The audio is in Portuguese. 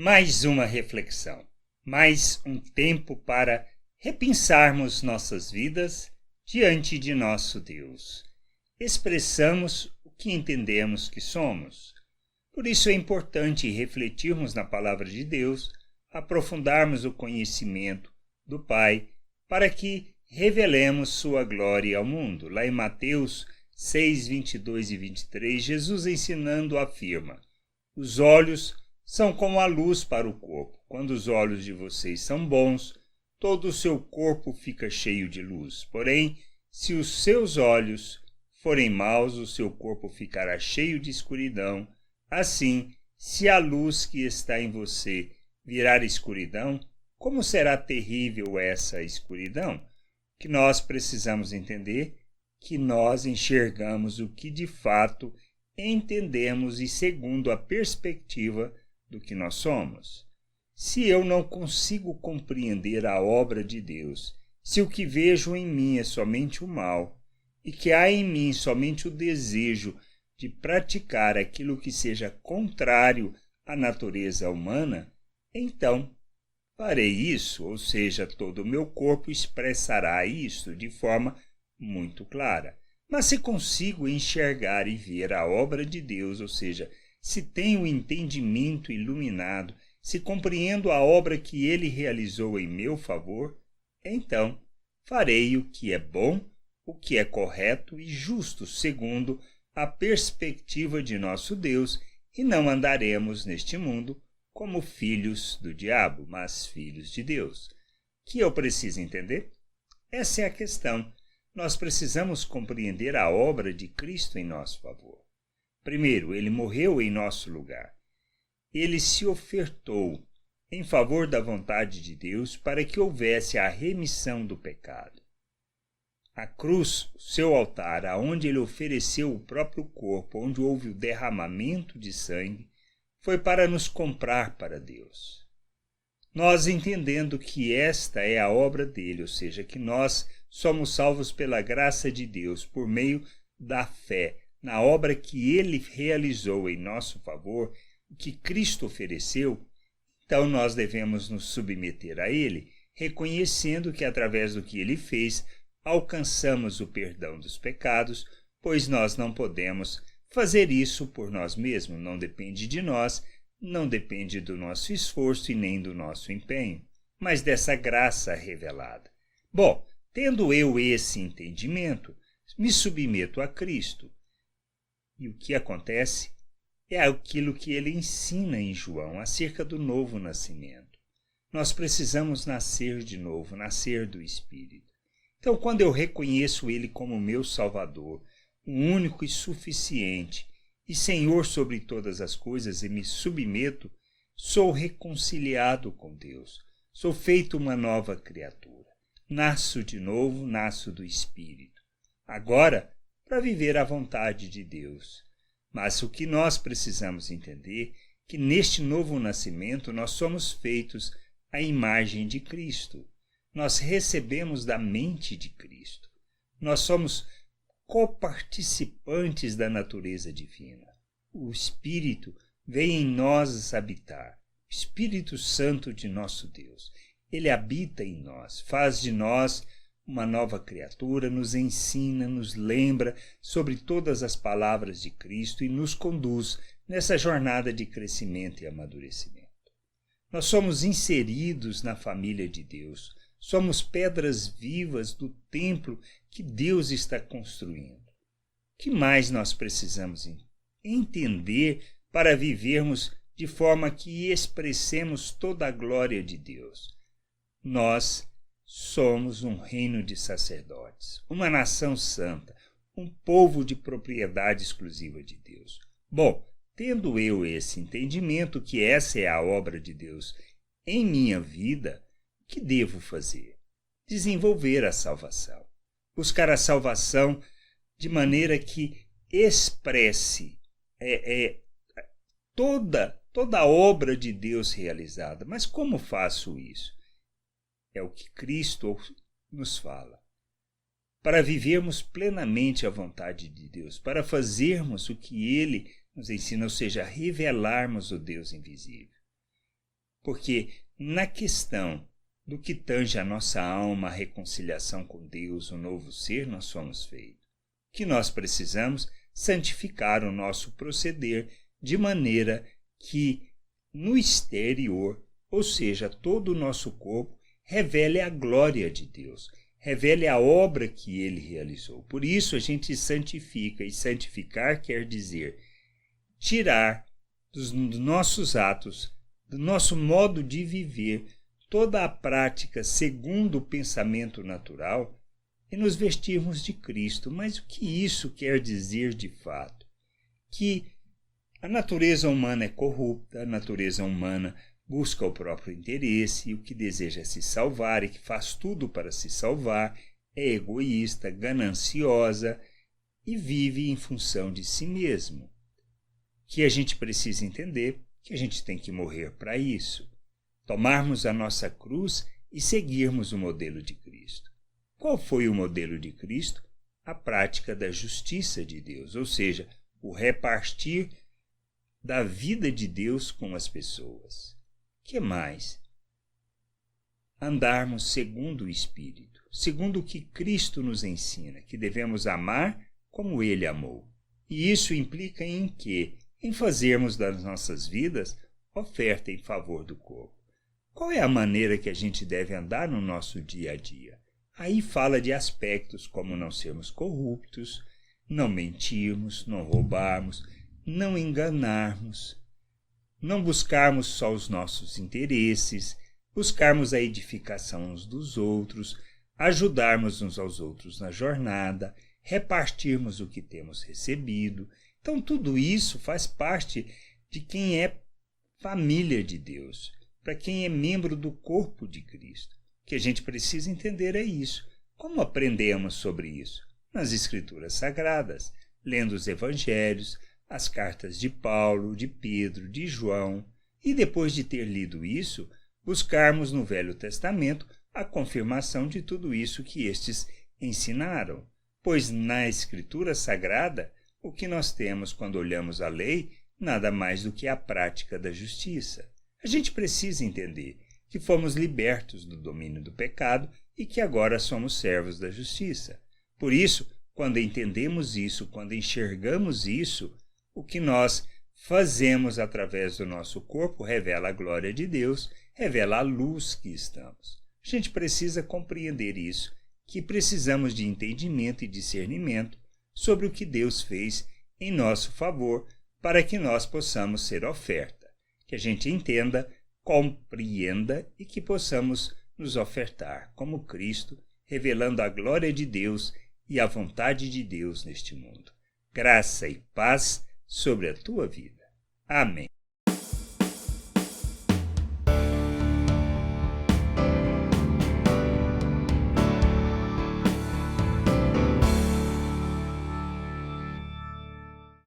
Mais uma reflexão, mais um tempo para repensarmos nossas vidas diante de nosso Deus. Expressamos o que entendemos que somos. Por isso é importante refletirmos na palavra de Deus, aprofundarmos o conhecimento do Pai, para que revelemos sua glória ao mundo. Lá em Mateus 6, 22 e 23, Jesus ensinando afirma: os olhos são como a luz para o corpo. Quando os olhos de vocês são bons, todo o seu corpo fica cheio de luz. Porém, se os seus olhos forem maus, o seu corpo ficará cheio de escuridão. Assim, se a luz que está em você virar escuridão, como será terrível essa escuridão? Que nós precisamos entender que nós enxergamos o que de fato entendemos e segundo a perspectiva do que nós somos. Se eu não consigo compreender a obra de Deus, se o que vejo em mim é somente o mal, e que há em mim somente o desejo de praticar aquilo que seja contrário à natureza humana, então farei isso, ou seja, todo o meu corpo expressará isso de forma muito clara. Mas se consigo enxergar e ver a obra de Deus, ou seja, se tenho o entendimento iluminado, se compreendo a obra que Ele realizou em meu favor, então farei o que é bom, o que é correto e justo, segundo a perspectiva de nosso Deus, e não andaremos neste mundo como filhos do diabo, mas filhos de Deus. Que eu preciso entender? Essa é a questão. Nós precisamos compreender a obra de Cristo em nosso favor. Primeiro, ele morreu em nosso lugar. Ele se ofertou em favor da vontade de Deus para que houvesse a remissão do pecado. A cruz, seu altar, aonde ele ofereceu o próprio corpo, onde houve o derramamento de sangue, foi para nos comprar para Deus. Nós entendendo que esta é a obra dele, ou seja, que nós somos salvos pela graça de Deus por meio da fé na obra que ele realizou em nosso favor, o que Cristo ofereceu, então nós devemos nos submeter a ele, reconhecendo que através do que ele fez, alcançamos o perdão dos pecados, pois nós não podemos fazer isso por nós mesmos, não depende de nós, não depende do nosso esforço e nem do nosso empenho, mas dessa graça revelada. Bom, tendo eu esse entendimento, me submeto a Cristo. E o que acontece é aquilo que ele ensina em João acerca do novo nascimento. Nós precisamos nascer de novo, nascer do Espírito. Então, quando eu reconheço ele como meu Salvador, o único e suficiente, e Senhor sobre todas as coisas, e me submeto, sou reconciliado com Deus, sou feito uma nova criatura. Nasço de novo, nasço do Espírito. Agora, para viver a vontade de Deus. Mas o que nós precisamos entender é que neste novo nascimento nós somos feitos à imagem de Cristo. Nós recebemos da mente de Cristo. Nós somos coparticipantes da natureza divina. O Espírito vem em nós habitar. O Espírito Santo de nosso Deus. Ele habita em nós, faz de nós uma nova criatura, nos ensina, nos lembra sobre todas as palavras de Cristo e nos conduz nessa jornada de crescimento e amadurecimento. Nós somos inseridos na família de Deus, somos pedras vivas do templo que Deus está construindo. O que mais nós precisamos entender para vivermos de forma que expressemos toda a glória de Deus? Nós somos um reino de sacerdotes, uma nação santa, um povo de propriedade exclusiva de Deus. Bom, tendo eu esse entendimento que essa é a obra de Deus em minha vida, o que devo fazer? Desenvolver a salvação. Buscar a salvação de maneira que expresse toda a obra de Deus realizada. Mas como faço isso? É o que Cristo nos fala. Para vivermos plenamente a vontade de Deus, para fazermos o que Ele nos ensina, ou seja, revelarmos o Deus invisível. porque na questão do que tange a nossa alma, a reconciliação com Deus, o novo ser, nós somos feitos. O que nós precisamos? Santificar o nosso proceder de maneira que no exterior, ou seja, todo o nosso corpo, revele a glória de Deus, revele a obra que Ele realizou. Por isso a gente santifica, e santificar quer dizer tirar dos nossos atos, do nosso modo de viver, toda a prática segundo o pensamento natural e nos vestirmos de Cristo. Mas o que isso quer dizer de fato? Que a natureza humana é corrupta, a natureza humana busca o próprio interesse, e o que deseja é se salvar e que faz tudo para se salvar, é egoísta, gananciosa e vive em função de si mesmo. Que a gente precisa entender que a gente tem que morrer para isso, tomarmos a nossa cruz e seguirmos o modelo de Cristo. Qual foi o modelo de Cristo? A prática da justiça de Deus, ou seja, o repartir da vida de Deus com as pessoas. Que mais? Andarmos segundo o Espírito, segundo o que Cristo nos ensina, que devemos amar como Ele amou. E isso implica em quê? Em fazermos das nossas vidas oferta em favor do corpo. Qual é a maneira que a gente deve andar no nosso dia a dia? Aí fala de aspectos como não sermos corruptos, não mentirmos, não roubarmos, não enganarmos, não buscarmos só os nossos interesses, buscarmos a edificação uns dos outros, ajudarmos uns aos outros na jornada, repartirmos o que temos recebido. Então, tudo isso faz parte de quem é família de Deus, para quem é membro do corpo de Cristo. O que a gente precisa entender é isso. Como aprendemos sobre isso? Nas Escrituras Sagradas, lendo os Evangelhos, as cartas de Paulo, de Pedro, de João, e depois de ter lido isso, buscarmos no Velho Testamento a confirmação de tudo isso que estes ensinaram. Pois na Escritura Sagrada, o que nós temos quando olhamos a lei, nada mais do que a prática da justiça. A gente precisa entender que fomos libertos do domínio do pecado e que agora somos servos da justiça. Por isso, quando entendemos isso, quando enxergamos isso, o que nós fazemos através do nosso corpo revela a glória de Deus, revela a luz que estamos. A gente precisa compreender isso, que precisamos de entendimento e discernimento sobre o que Deus fez em nosso favor para que nós possamos ser oferta, que a gente entenda, compreenda e que possamos nos ofertar como Cristo, revelando a glória de Deus e a vontade de Deus neste mundo. Graça e paz sobre a tua vida. Amém.